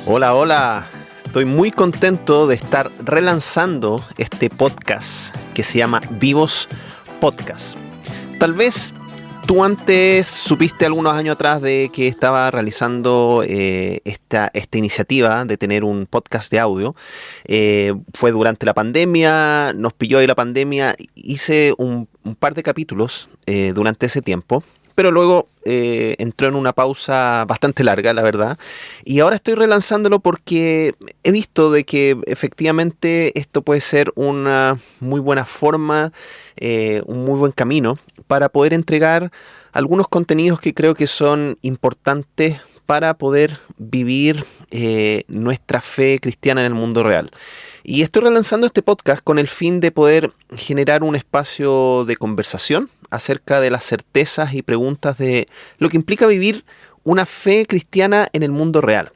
Hola, hola. Estoy muy contento de estar relanzando este podcast que se llama Vivos Podcast. Tal vez tú antes supiste algunos años atrás de que estaba realizando esta iniciativa de tener un podcast de audio. Fue durante la pandemia, nos pilló ahí la pandemia. Hice un par de capítulos durante ese tiempo. Pero luego entró en una pausa bastante larga, la verdad. Y ahora estoy relanzándolo porque he visto de que efectivamente esto puede ser una muy buena forma, un muy buen camino para poder entregar algunos contenidos que creo que son importantes para poder vivir nuestra fe cristiana en el mundo real. Y estoy relanzando este podcast con el fin de poder generar un espacio de conversación acerca de las certezas y preguntas de lo que implica vivir una fe cristiana en el mundo real.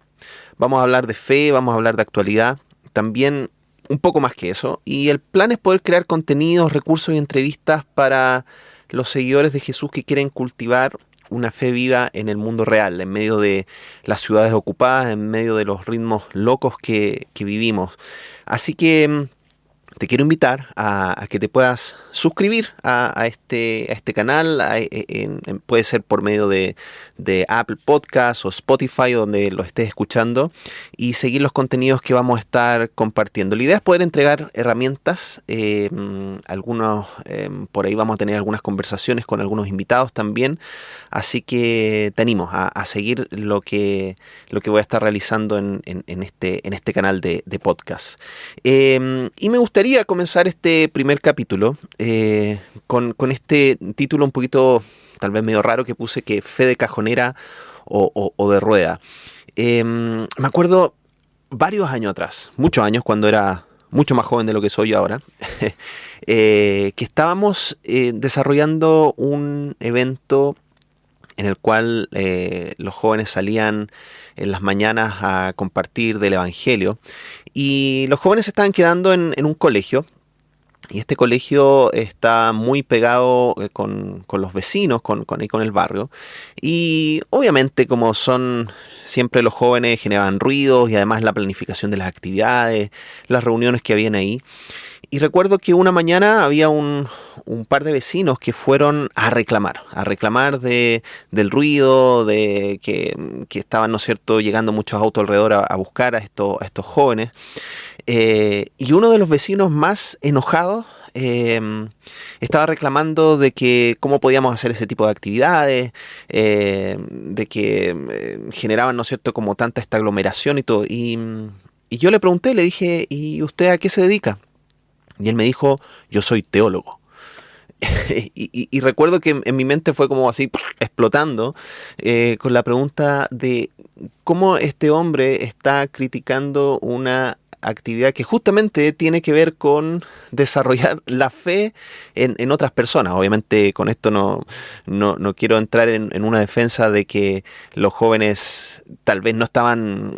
Vamos a hablar de fe, vamos a hablar de actualidad, también un poco más que eso. Y el plan es poder crear contenidos, recursos y entrevistas para los seguidores de Jesús que quieren cultivar una fe viva en el mundo real, en medio de las ciudades ocupadas, en medio de los ritmos locos que vivimos. Así que te quiero invitar a que te puedas suscribir a este canal. Puede ser por medio de Apple Podcasts o Spotify, donde lo estés escuchando, y seguir los contenidos que vamos a estar compartiendo. La idea es poder entregar herramientas. Por ahí vamos a tener algunas conversaciones con algunos invitados también. Así que te animo a seguir lo que voy a estar realizando en este canal de podcast. Y me gustaría comenzar este primer capítulo con este título un poquito, tal vez medio raro, que puse, que fe de cajonera o de rueda. Me acuerdo varios años atrás, muchos años, cuando era mucho más joven de lo que soy ahora, que estábamos desarrollando un evento en el cual los jóvenes salían en las mañanas a compartir del Evangelio, y los jóvenes se estaban quedando en un colegio, y este colegio está muy pegado con los vecinos, con el barrio, y obviamente, como son siempre los jóvenes, generaban ruidos, y además la planificación de las actividades, las reuniones que habían ahí. Y recuerdo que una mañana había un par de vecinos que fueron a reclamar del ruido, de que estaban, ¿no es cierto?, llegando muchos autos alrededor a buscar a estos jóvenes. Y uno de los vecinos más enojados estaba reclamando de que cómo podíamos hacer ese tipo de actividades, de que generaban, ¿no es cierto?, como tanta esta aglomeración y todo. Y yo le pregunté, le dije, ¿y usted a qué se dedica? Y él me dijo, yo soy teólogo. Y recuerdo que en mi mente fue como así explotando con la pregunta de cómo este hombre está criticando una actividad que justamente tiene que ver con desarrollar la fe en otras personas. Obviamente con esto no quiero entrar en una defensa de que los jóvenes tal vez no estaban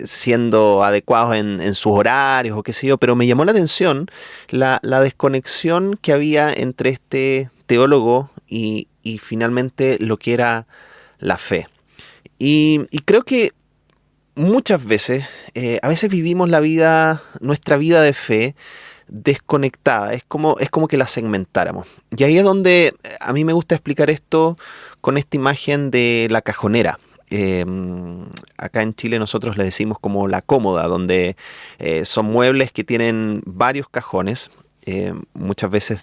siendo adecuados en sus horarios o qué sé yo, pero me llamó la atención la desconexión que había entre este teólogo y finalmente lo que era la fe. Y creo que muchas veces, a veces vivimos nuestra vida de fe desconectada, es como que la segmentáramos. Y ahí es donde a mí me gusta explicar esto con esta imagen de la cajonera. Acá en Chile nosotros le decimos como la cómoda, donde son muebles que tienen varios cajones, muchas veces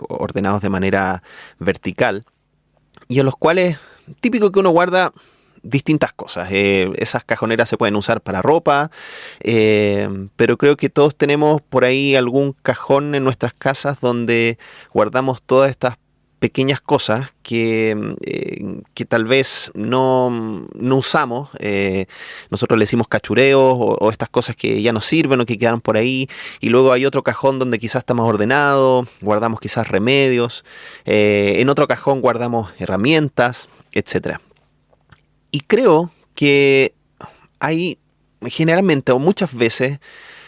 ordenados de manera vertical, y en los cuales típico que uno guarda distintas cosas. Esas cajoneras se pueden usar para ropa, pero creo que todos tenemos por ahí algún cajón en nuestras casas donde guardamos todas estas pequeñas cosas que tal vez no usamos. Nosotros le decimos cachureos o estas cosas que ya no sirven o que quedaron por ahí. Y luego hay otro cajón donde quizás está más ordenado, guardamos quizás remedios. En otro cajón guardamos herramientas, etcétera. Y creo que hay generalmente o muchas veces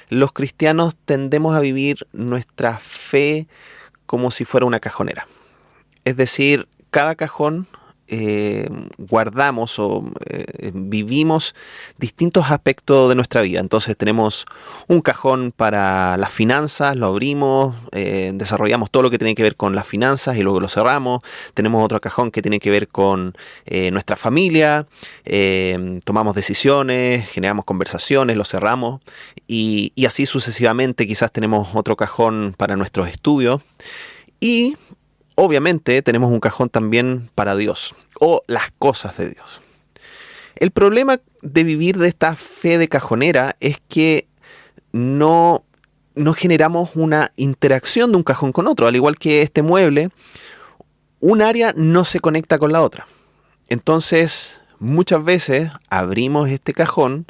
los cristianos tendemos a vivir nuestra fe como si fuera una cajonera. Es decir, cada cajón guardamos o vivimos distintos aspectos de nuestra vida. Entonces tenemos un cajón para las finanzas, lo abrimos, desarrollamos todo lo que tiene que ver con las finanzas y luego lo cerramos. Tenemos otro cajón que tiene que ver con nuestra familia, tomamos decisiones, generamos conversaciones, lo cerramos y así sucesivamente. Quizás tenemos otro cajón para nuestros estudios y obviamente tenemos un cajón también para Dios o las cosas de Dios. El problema de vivir de esta fe de cajonera es que no generamos una interacción de un cajón con otro. Al igual que este mueble, un área no se conecta con la otra. Entonces, muchas veces abrimos este cajón,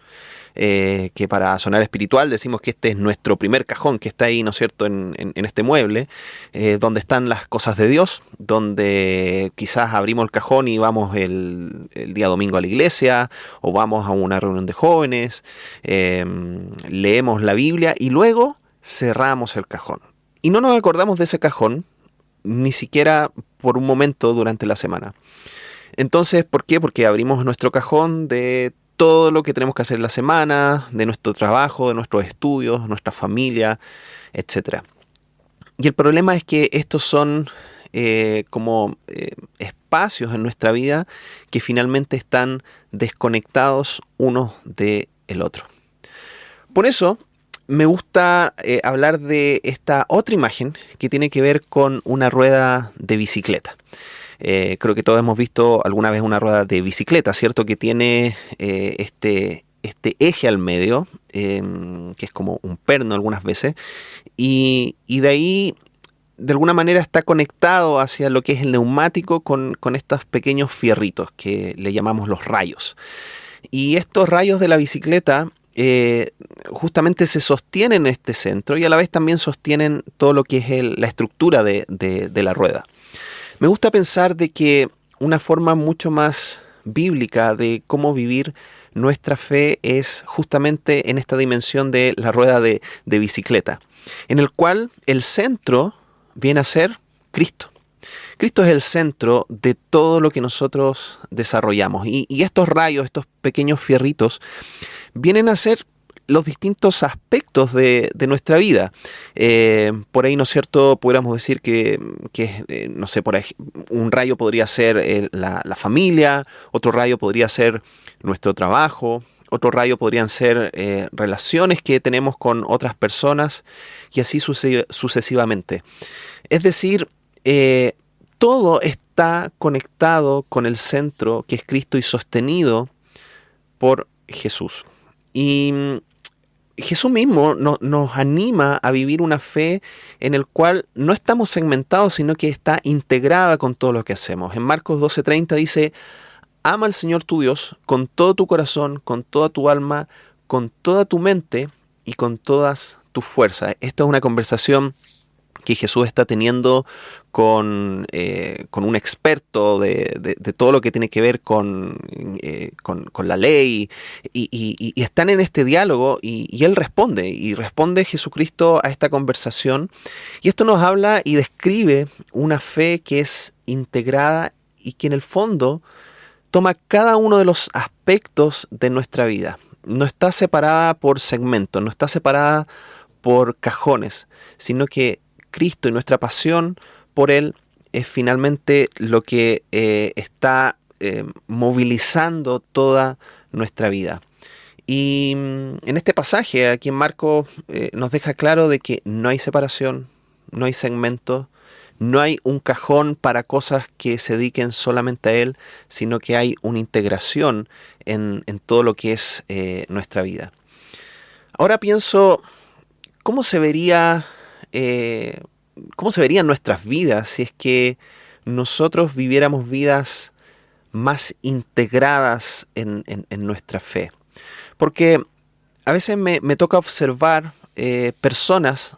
que para sonar espiritual decimos que este es nuestro primer cajón que está ahí, ¿no es cierto?, en este mueble, donde están las cosas de Dios, donde quizás abrimos el cajón y vamos el día domingo a la iglesia, o vamos a una reunión de jóvenes, leemos la Biblia y luego cerramos el cajón. Y no nos acordamos de ese cajón ni siquiera por un momento durante la semana. Entonces, ¿por qué? Porque abrimos nuestro cajón de todo lo que tenemos que hacer en la semana, de nuestro trabajo, de nuestros estudios, nuestra familia, etc. Y el problema es que estos son espacios en nuestra vida que finalmente están desconectados unos del otro. Por eso me gusta hablar de esta otra imagen que tiene que ver con una rueda de bicicleta. Creo que todos hemos visto alguna vez una rueda de bicicleta, ¿cierto? Que tiene este eje al medio, que es como un perno algunas veces, y de ahí de alguna manera está conectado hacia lo que es el neumático con estos pequeños fierritos que le llamamos los rayos. Y estos rayos de la bicicleta justamente se sostienen en este centro y a la vez también sostienen todo lo que es la estructura de la rueda. Me gusta pensar de que una forma mucho más bíblica de cómo vivir nuestra fe es justamente en esta dimensión de la rueda de bicicleta, en el cual el centro viene a ser Cristo. Cristo es el centro de todo lo que nosotros desarrollamos. Y estos rayos, estos pequeños fierritos, vienen a ser los distintos aspectos de nuestra vida. Por ahí, ¿no es cierto?, pudiéramos decir que no sé, por ahí, un rayo podría ser la familia, otro rayo podría ser nuestro trabajo, otro rayo podrían ser relaciones que tenemos con otras personas y así sucesivamente. Es decir, todo está conectado con el centro que es Cristo y sostenido por Jesús. Y Jesús mismo nos anima a vivir una fe en el cual no estamos segmentados, sino que está integrada con todo lo que hacemos. En Marcos 12:30 dice: ama al Señor tu Dios con todo tu corazón, con toda tu alma, con toda tu mente y con todas tus fuerzas. Esta es una conversación que Jesús está teniendo con un experto de todo lo que tiene que ver con la ley, y están en este diálogo y Él responde Jesucristo a esta conversación, y esto nos habla y describe una fe que es integrada y que en el fondo toma cada uno de los aspectos de nuestra vida. No está separada por segmentos, no está separada por cajones, sino que Cristo y nuestra pasión por Él es finalmente lo que está movilizando toda nuestra vida. Y en este pasaje, aquí en Marcos, nos deja claro de que no hay separación, no hay segmento, no hay un cajón para cosas que se dediquen solamente a Él, sino que hay una integración en todo lo que es nuestra vida. Ahora pienso, ¿cómo se verían nuestras vidas si es que nosotros viviéramos vidas más integradas en nuestra fe? Porque a veces me toca observar personas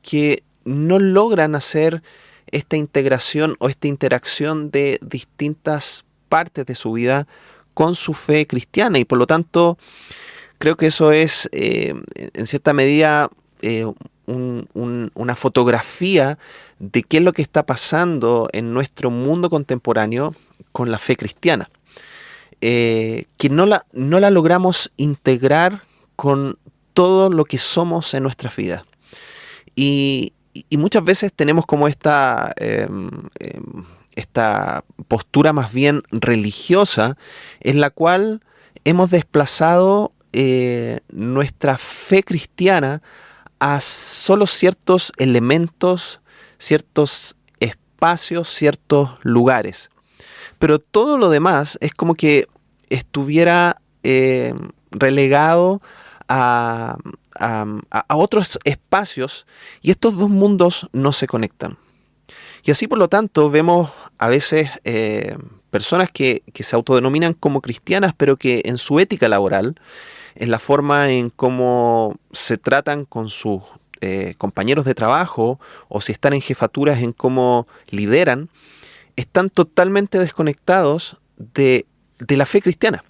que no logran hacer esta integración o esta interacción de distintas partes de su vida con su fe cristiana, y por lo tanto creo que eso es en cierta medida una fotografía de qué es lo que está pasando en nuestro mundo contemporáneo con la fe cristiana, que no la logramos integrar con todo lo que somos en nuestras vidas. Y muchas veces tenemos como esta postura más bien religiosa, en la cual hemos desplazado nuestra fe cristiana a solo ciertos elementos, ciertos espacios, ciertos lugares. Pero todo lo demás es como que estuviera relegado a otros espacios, y estos dos mundos no se conectan. Y así, por lo tanto, vemos a veces personas que se autodenominan como cristianas, pero que en su ética laboral, en la forma en cómo se tratan con sus compañeros de trabajo, o si están en jefaturas, en cómo lideran, están totalmente desconectados de la fe cristiana,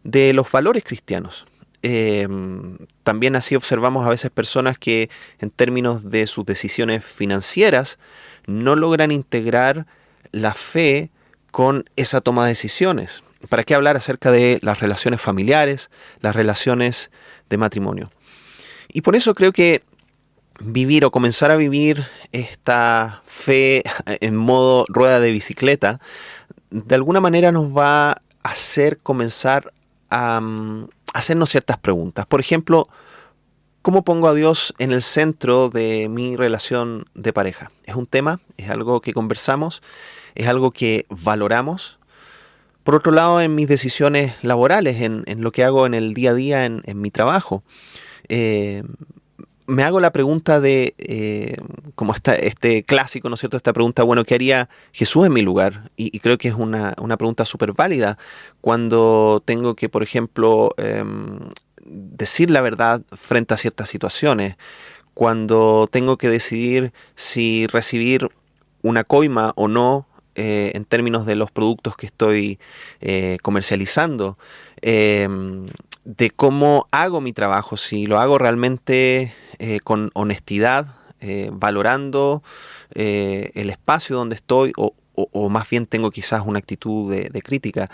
de los valores cristianos. También así observamos a veces personas que, en términos de sus decisiones financieras, no logran integrar la fe con esa toma de decisiones. ¿Para qué hablar acerca de las relaciones familiares, las relaciones de matrimonio? Y por eso creo que vivir o comenzar a vivir esta fe en modo rueda de bicicleta, de alguna manera nos va a hacer comenzar a hacernos ciertas preguntas. Por ejemplo, ¿cómo pongo a Dios en el centro de mi relación de pareja? ¿Es un tema? ¿Es algo que conversamos? ¿Es algo que valoramos? Por otro lado, en mis decisiones laborales, en lo que hago en el día a día, en mi trabajo, me hago la pregunta de, como este clásico, ¿no es cierto? Esta pregunta, bueno, ¿qué haría Jesús en mi lugar? Y creo que es una pregunta súper válida cuando tengo que, por ejemplo, decir la verdad frente a ciertas situaciones, cuando tengo que decidir si recibir una coima o no, en términos de los productos que estoy comercializando, de cómo hago mi trabajo, si lo hago realmente con honestidad, valorando el espacio donde estoy, o más bien tengo quizás una actitud de crítica.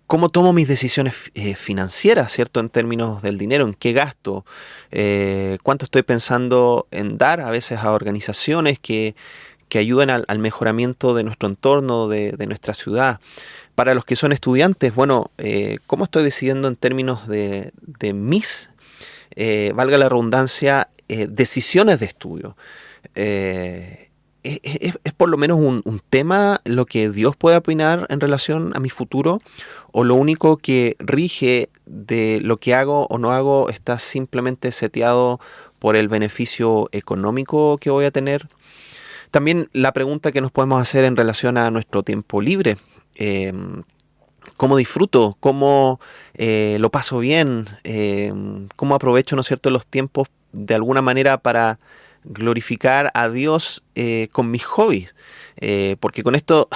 ¿Cómo tomo mis decisiones financieras, cierto, en términos del dinero? ¿En qué gasto? ¿Cuánto estoy pensando en dar a veces a organizaciones que ayuden al mejoramiento de nuestro entorno, de nuestra ciudad? Para los que son estudiantes, bueno, ¿cómo estoy decidiendo en términos de mis, valga la redundancia, decisiones de estudio? ¿Es por lo menos un tema lo que Dios puede opinar en relación a mi futuro? ¿O lo único que rige de lo que hago o no hago está simplemente seteado por el beneficio económico que voy a tener? También la pregunta que nos podemos hacer en relación a nuestro tiempo libre. ¿Cómo disfruto? ¿Cómo lo paso bien? ¿Cómo aprovecho, ¿no es cierto?, los tiempos de alguna manera para glorificar a Dios con mis hobbies? Porque con esto,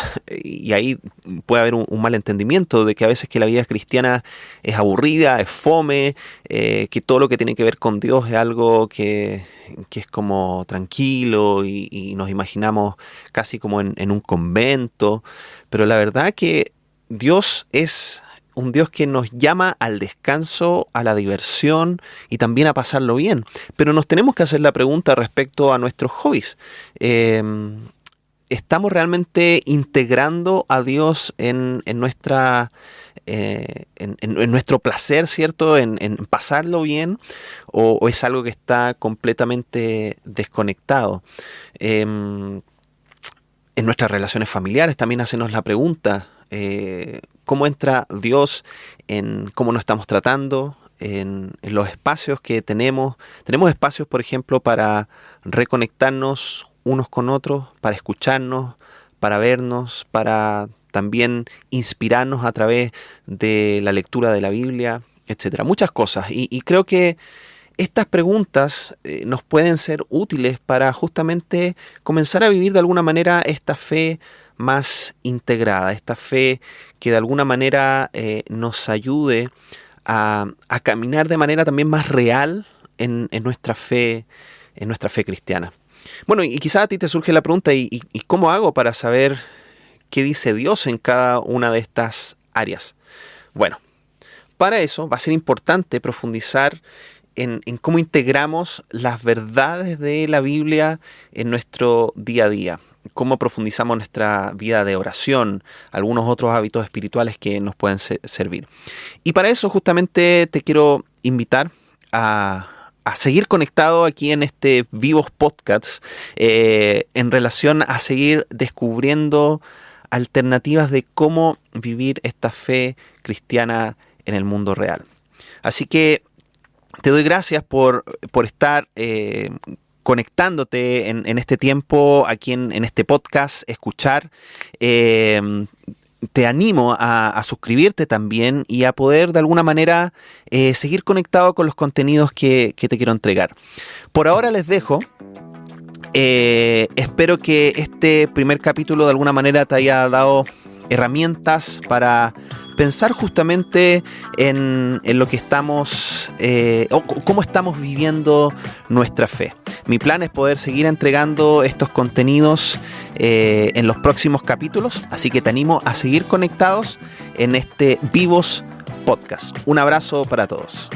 y ahí puede haber un malentendimiento de que a veces que la vida cristiana es aburrida, es fome, que todo lo que tiene que ver con Dios es algo que es como tranquilo, y nos imaginamos casi como en un convento. Pero la verdad que Dios es un Dios que nos llama al descanso, a la diversión y también a pasarlo bien. Pero nos tenemos que hacer la pregunta respecto a nuestros hobbies. ¿Estamos realmente integrando a Dios en nuestra en nuestro placer, ¿cierto? En pasarlo bien, o es algo que está completamente desconectado? En nuestras relaciones familiares también hacernos la pregunta, ¿cómo entra Dios en cómo nos estamos tratando, en los espacios que tenemos? Tenemos espacios, por ejemplo, para reconectarnos unos con otros, para escucharnos, para vernos, para también inspirarnos a través de la lectura de la Biblia, etcétera. Muchas cosas. Y creo que estas preguntas nos pueden ser útiles para justamente comenzar a vivir de alguna manera esta fe más integrada, esta fe que de alguna manera nos ayude a caminar de manera también más real en nuestra fe cristiana. Bueno, y quizás a ti te surge la pregunta, ¿y cómo hago para saber qué dice Dios en cada una de estas áreas? Bueno, para eso va a ser importante profundizar en cómo integramos las verdades de la Biblia en nuestro día a día, cómo profundizamos nuestra vida de oración, algunos otros hábitos espirituales que nos pueden servir. Y para eso justamente te quiero invitar a seguir conectado aquí en este Vivos Podcast en relación a seguir descubriendo alternativas de cómo vivir esta fe cristiana en el mundo real. Así que te doy gracias por estar conectándote en este tiempo aquí en este podcast, escuchar. Te animo a suscribirte también y a poder de alguna manera seguir conectado con los contenidos que te quiero entregar. Por ahora les dejo. Espero que este primer capítulo de alguna manera te haya dado herramientas para pensar justamente en lo que estamos o cómo estamos viviendo nuestra fe. Mi plan es poder seguir entregando estos contenidos en los próximos capítulos, así que te animo a seguir conectados en este Vivos Podcast. Un abrazo para todos.